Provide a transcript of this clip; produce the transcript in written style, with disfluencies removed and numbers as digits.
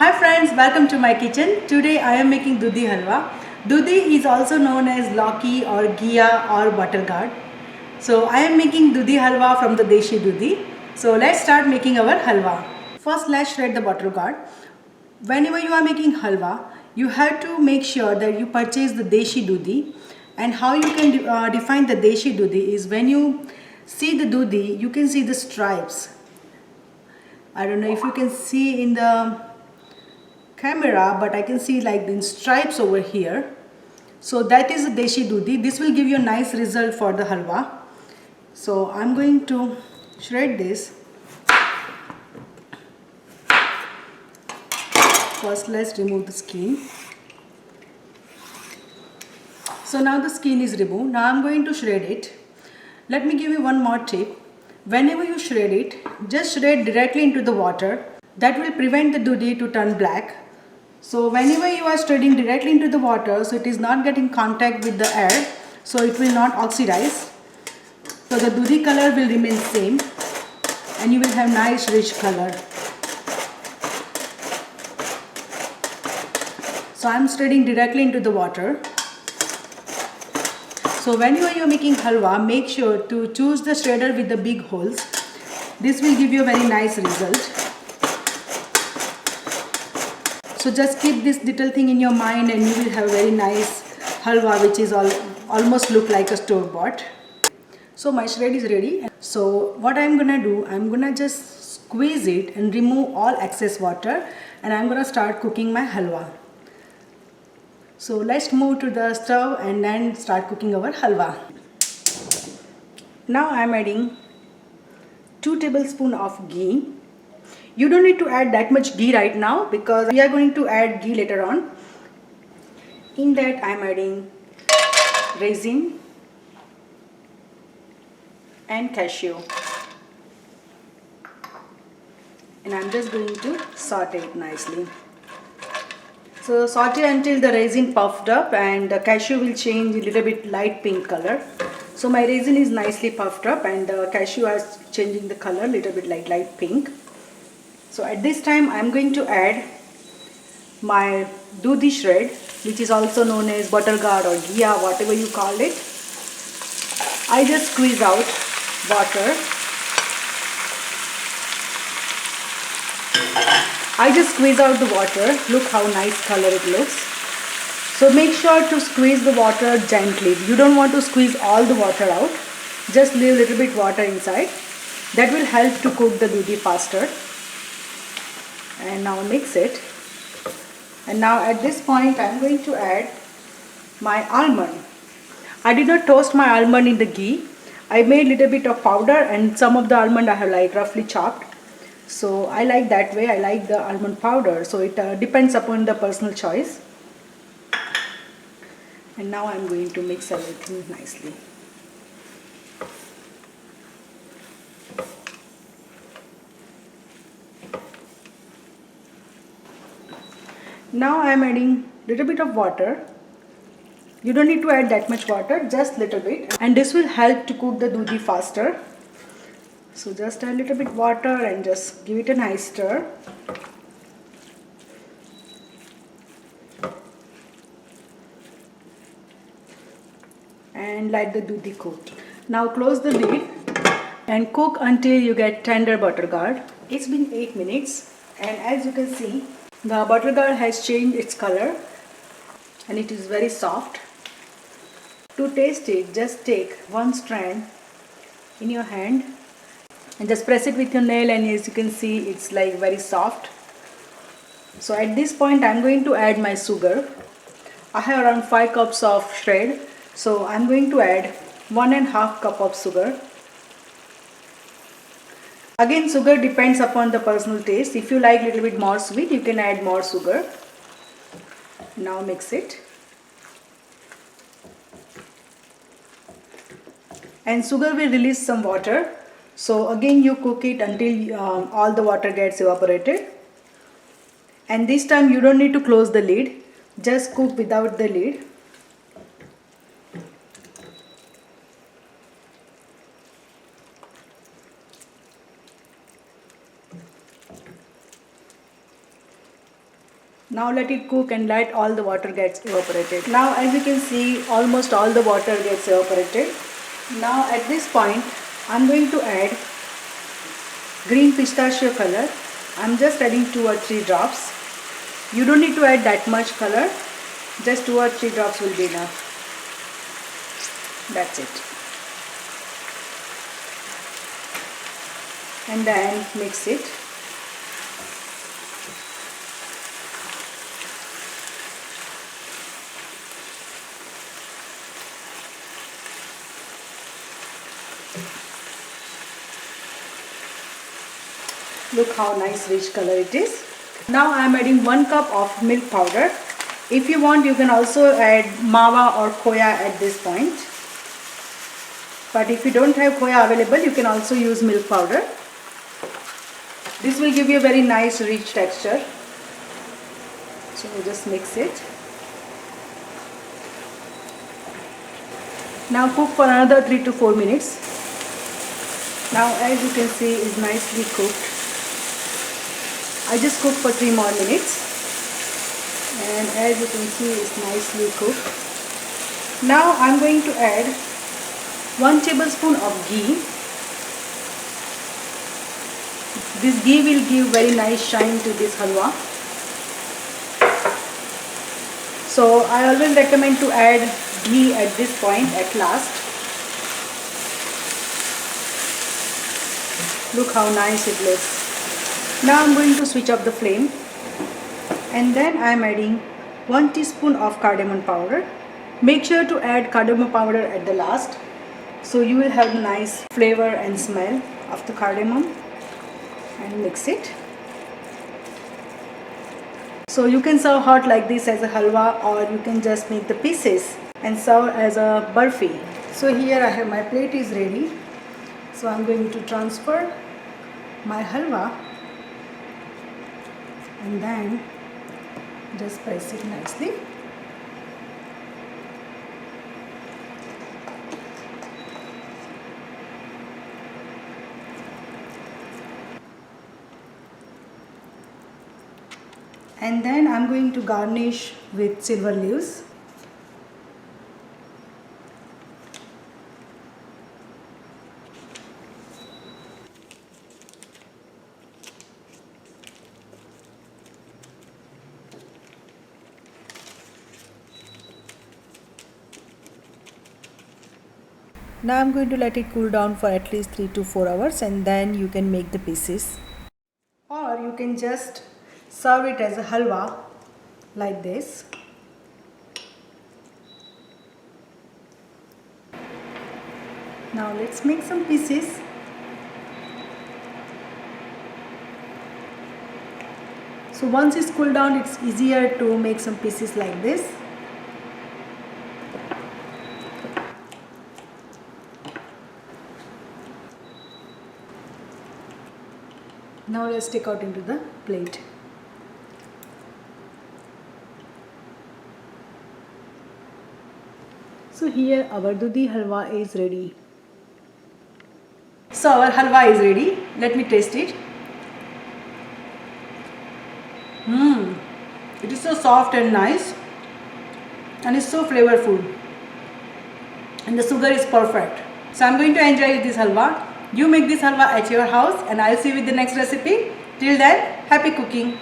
Hi friends, welcome to my kitchen. Today I am making Dudhi Halwa. Dudhi is also known as Lauki or Gheeya or butter gourd. So I am making Dudhi Halwa from the Deshi Dudhi. So let's start making our halwa. First let's shred the butter gourd. Whenever you are making halwa, you have to make sure that you purchase the Deshi Dudhi. And how you can define the Deshi Dudhi is when you see the Dudhi, you can see the stripes. I don't know if you can see in the camera, but I can see like the stripes over here. So that is the Deshi Dudhi. This will give you a nice result for the halwa. So I'm going to shred this. First let's remove the skin. So now the skin is removed. Now I'm going to shred it. Let me give you one more tip. Whenever you shred it, just shred directly into the water. That will prevent the dudhi to turn black. So whenever you are shredding directly into the water, so it is not getting contact with the air, so it will not oxidize. So the dudhi color will remain same and you will have nice rich color. So I am shredding directly into the water. So whenever you are making halwa, make sure to choose the shredder with the big holes. This will give you a very nice result. So just keep this little thing in your mind and you will have very nice halwa which is almost look like a store-bought. So my shred is ready. So what I'm gonna do, I'm gonna just squeeze it and remove all excess water and I'm gonna start cooking my halwa. So let's move to the stove and then start cooking our halwa. Now I'm adding 2 tablespoons of ghee. You don't need to add that much ghee right now because we are going to add ghee later on. In that I'm adding raisin and cashew. And I'm just going to saute it nicely. So saute until the raisin puffed up and the cashew will change a little bit light pink color. So my raisin is nicely puffed up and the cashew is changing the color a little bit like light pink. So at this time I am going to add my dudhi shred, which is also known as butter gourd or gheeya, whatever you call it. I just squeeze out water. I just squeeze out the water. Look how nice color it looks. So make sure to squeeze the water gently. You don't want to squeeze all the water out. Just leave a little bit water inside. That will help to cook the dudhi faster. And now mix it. And now at this point I am going to add my almond. I did not toast my almond in the ghee. I made a little bit of powder and some of the almond I have like roughly chopped. So I like that way. I like the almond powder. So it depends upon the personal choice. And now I am going to mix everything nicely. Now I am adding little bit of water. You don't need to add that much water, just little bit. And this will help to cook the dudhi faster. So just add a little bit water and just give it a nice stir. And let the dudhi cook. Now close the lid and cook until you get tender butter gourd. It's been 8 minutes and as you can see, the butter gourd has changed its color and it is very soft. To taste it, just take one strand in your hand and just press it with your nail and as you can see it's like very soft. So at this point I'm going to add my sugar. I have around 5 cups of shred. So I'm going to add 1.5 cup of sugar. Again, sugar depends upon the personal taste. If you like a little bit more sweet, you can add more sugar. Now mix it. And sugar will release some water. So again you cook it until all the water gets evaporated. And this time you don't need to close the lid. Just cook without the lid. Now let it cook and let all the water gets evaporated. Now as you can see, almost all the water gets evaporated. Now at this point, I'm going to add green pistachio color. I'm just adding 2 or 3 drops. You don't need to add that much color. Just 2 or 3 drops will be enough. That's it. And then mix it. Look how nice rich color it is. Now I am adding 1 cup of milk powder. If you want, you can also add mawa or khoya at this point. But if you don't have khoya available, you can also use milk powder. This will give you a very nice rich texture. So just mix it. Now cook for another 3 to 4 minutes. Now as you can see, it's nicely cooked. I just cooked for 3 more minutes. And as you can see, it's nicely cooked. Now I'm going to add 1 tablespoon of ghee. This ghee will give very nice shine to this halwa. So I always recommend to add ghee at this point at last. Look how nice it looks. Now I'm going to switch up the flame. And then I'm adding 1 teaspoon of cardamom powder. Make sure to add cardamom powder at the last, so you will have nice flavor and smell of the cardamom. And mix it. So you can serve hot like this as a halwa, or you can just make the pieces and serve as a burfi. So here I have my plate is ready. So I'm going to transfer my halwa and then just press it nicely. And then I'm going to garnish with silver leaves. Now I'm going to let it cool down for at least 3 to 4 hours, and then you can make the pieces. Or you can just serve it as a halwa like this. Now let's make some pieces. So once it's cooled down, it's easier to make some pieces like this. Now let's take out into the plate. So here our Dudhi Halwa is ready. So our halwa is ready. Let me taste it. It is so soft and nice, and it's so flavorful, and the sugar is perfect. So I'm going to enjoy this halwa. You make this halwa at your house, and I'll see you with the next recipe. Till then, happy cooking.